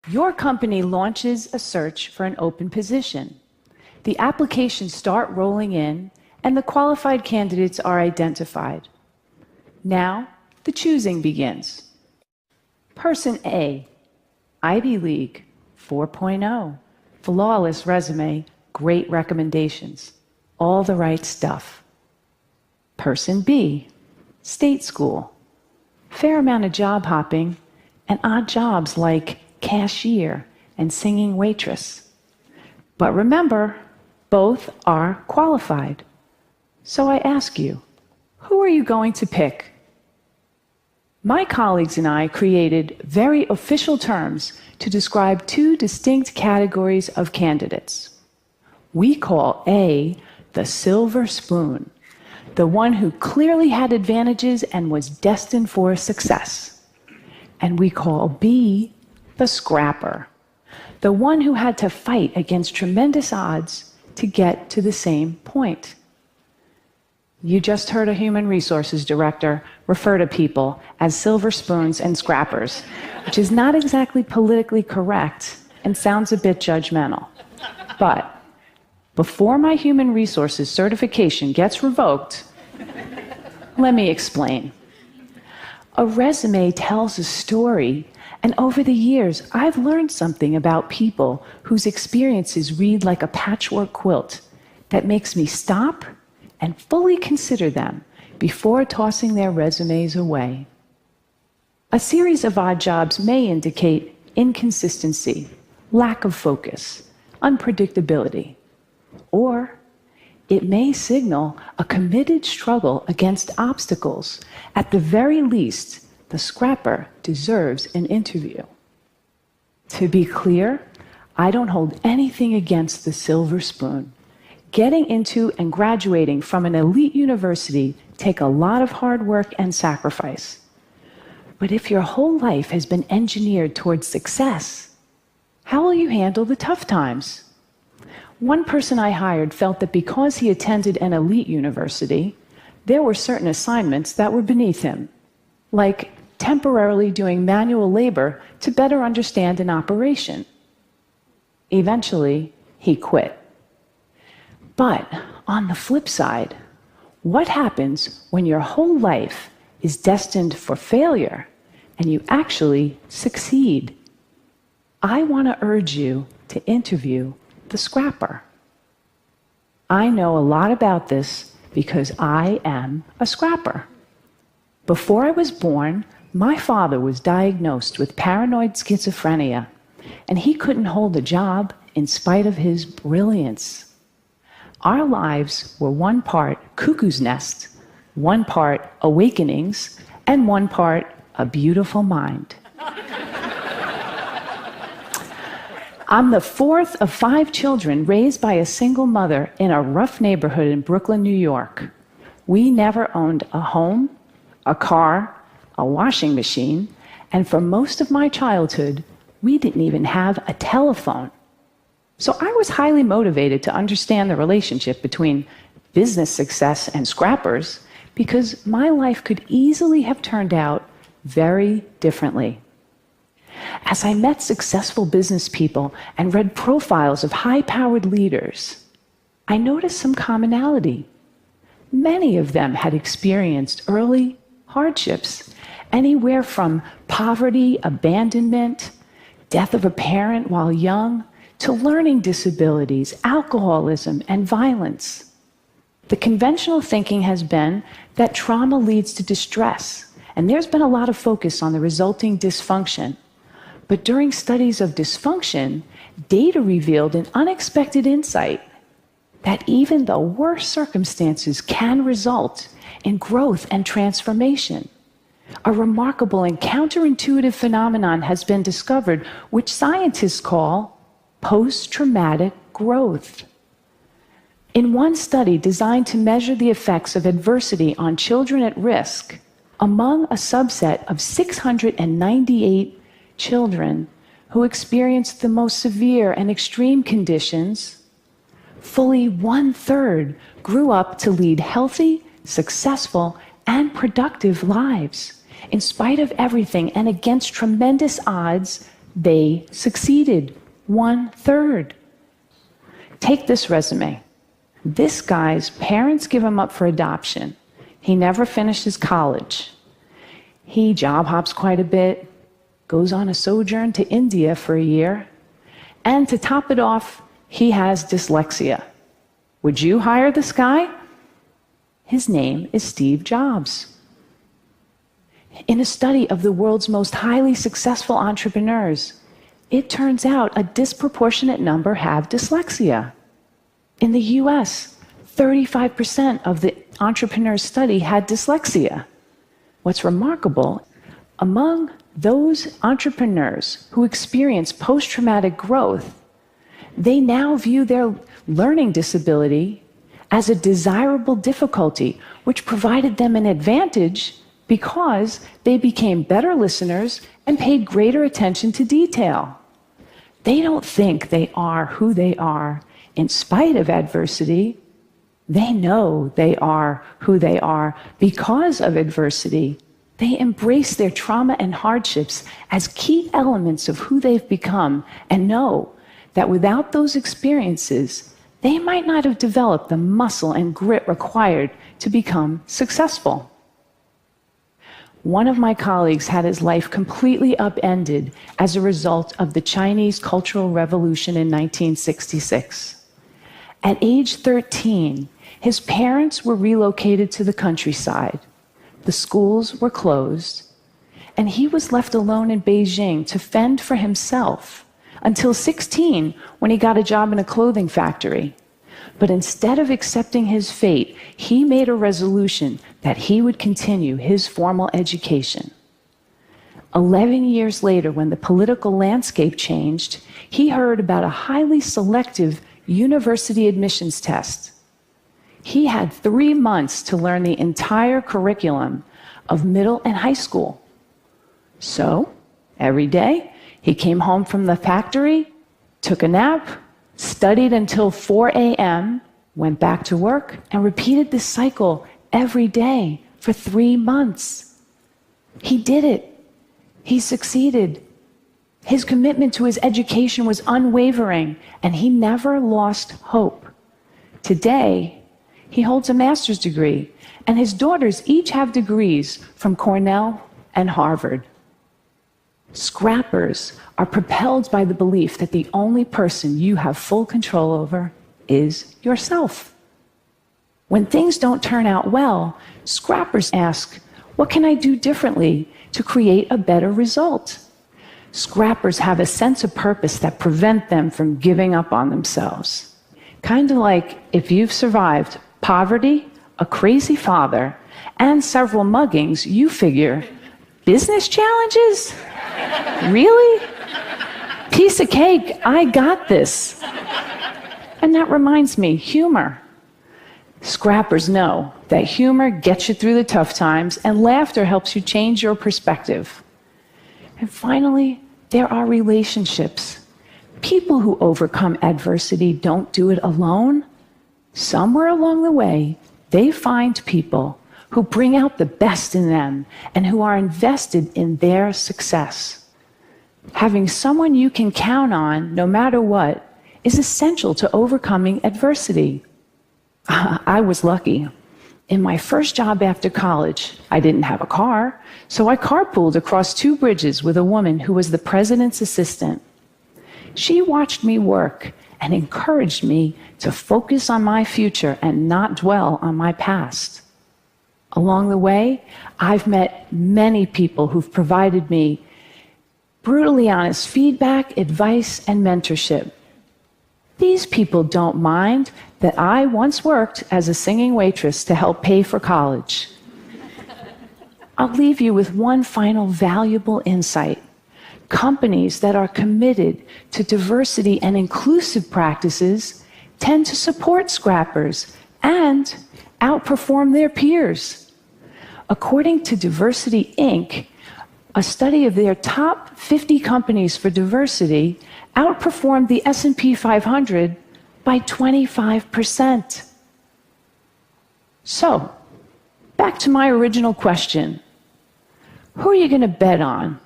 Your company launches a search for an open position. The applications start rolling in, and the qualified candidates are identified. Now, the choosing begins. Person A, Ivy League, 4.0, flawless resume, great recommendations, all the right stuff. Person B, state school, fair amount of job hopping, and odd jobs like cashier and singing waitress. But remember, both are qualified. So I ask you, who are you going to pick? My colleagues and I created very official terms to describe two distinct categories of candidates. We call A the silver spoon, the one who clearly had advantages and was destined for success. And we call B the scrapper, the one who had to fight against tremendous odds to get to the same point. You just heard a human resources director refer to people as silver spoons and scrappers, which is not exactly politically correct and sounds a bit judgmental. But before my human resources certification gets revoked, let me explain. A resume tells a story, and over the years, I've learned something about people whose experiences read like a patchwork quilt that makes me stop and fully consider them before tossing their resumes away. A series of odd jobs may indicate inconsistency, lack of focus, unpredictability, or it may signal a committed struggle against obstacles. At the very least, the scrapper deserves an interview. To be clear, I don't hold anything against the silver spoon. Getting into and graduating from an elite university take a lot of hard work and sacrifice. But if your whole life has been engineered towards success, how will you handle the tough times? One person I hired felt that because he attended an elite university, there were certain assignments that were beneath him, like temporarily doing manual labor to better understand an operation. Eventually, he quit. But on the flip side, what happens when your whole life is destined for failure and you actually succeed? I want to urge you to interview the scrapper. I know a lot about this because I am a scrapper. Before I was born, my father was diagnosed with paranoid schizophrenia, and he couldn't hold a job in spite of his brilliance. Our lives were one part cuckoo's nest, one part awakenings, and one part a beautiful mind. I'm the fourth of 5 children raised by a single mother in a rough neighborhood in Brooklyn, New York. We never owned a home, a car, a washing machine, and for most of my childhood, we didn't even have a telephone. So I was highly motivated to understand the relationship between business success and scrappers because my life could easily have turned out very differently. As I met successful business people and read profiles of high-powered leaders, I noticed some commonality. Many of them had experienced early hardships, anywhere from poverty, abandonment, death of a parent while young, to learning disabilities, alcoholism, and violence. The conventional thinking has been that trauma leads to distress, and there's been a lot of focus on the resulting dysfunction. But during studies of dysfunction, data revealed an unexpected insight that even the worst circumstances can result in growth and transformation. A remarkable and counterintuitive phenomenon has been discovered, which scientists call post-traumatic growth. In one study designed to measure the effects of adversity on children at risk, among a subset of 698 children who experienced the most severe and extreme conditions, fully 1/3 grew up to lead healthy, successful, and productive lives. In spite of everything and against tremendous odds, they succeeded. 1/3. Take this resume. This guy's parents give him up for adoption. He never finishes college. He job hops quite a bit, goes on a sojourn to India for a year, and to top it off, he has dyslexia. Would you hire this guy? His name is Steve Jobs. In a study of the world's most highly successful entrepreneurs, it turns out a disproportionate number have dyslexia. In the US, 35% of the entrepreneurs studied had dyslexia. What's remarkable, among those entrepreneurs who experience post-traumatic growth, they now view their learning disability as a desirable difficulty, which provided them an advantage because they became better listeners and paid greater attention to detail. They don't think they are who they are in spite of adversity. They know they are who they are because of adversity. They embrace their trauma and hardships as key elements of who they've become and know that without those experiences, they might not have developed the muscle and grit required to become successful. One of my colleagues had his life completely upended as a result of the Chinese Cultural Revolution in 1966. At age 13, his parents were relocated to the countryside. The schools were closed, and he was left alone in Beijing to fend for himself until 16, when he got a job in a clothing factory. But instead of accepting his fate, he made a resolution that he would continue his formal education. 11 years later, when the political landscape changed, he heard about a highly selective university admissions test. He had 3 months to learn the entire curriculum of middle and high school. So, every day, he came home from the factory, took a nap, studied until 4 a.m., went back to work, and repeated this cycle every day for 3 months. He did it. He succeeded. His commitment to his education was unwavering, and he never lost hope. Today, he holds a master's degree, and his daughters each have degrees from Cornell and Harvard. Scrappers are propelled by the belief that the only person you have full control over is yourself. When things don't turn out well, scrappers ask, what can I do differently to create a better result? Scrappers have a sense of purpose that prevent them from giving up on themselves. Kind of like if you've survived poverty, a crazy father, and several muggings, you figure, business challenges? Really? Piece of cake, I got this. And that reminds me, humor. Scrappers know that humor gets you through the tough times and laughter helps you change your perspective. And finally, there are relationships. People who overcome adversity don't do it alone. Somewhere along the way, they find people who bring out the best in them and who are invested in their success. Having someone you can count on, no matter what, is essential to overcoming adversity. I was lucky. In my first job after college, I didn't have a car, so I carpooled across 2 bridges with a woman who was the president's assistant. She watched me work and encouraged me to focus on my future and not dwell on my past. Along the way, I've met many people who've provided me brutally honest feedback, advice, and mentorship. These people don't mind that I once worked as a singing waitress to help pay for college. I'll leave you with one final valuable insight. Companies that are committed to diversity and inclusive practices tend to support scrappers and outperform their peers. According to Diversity Inc., a study of their top 50 companies for diversity outperformed the S&P 500 by 25%. So, back to my original question. Who are you going to bet on?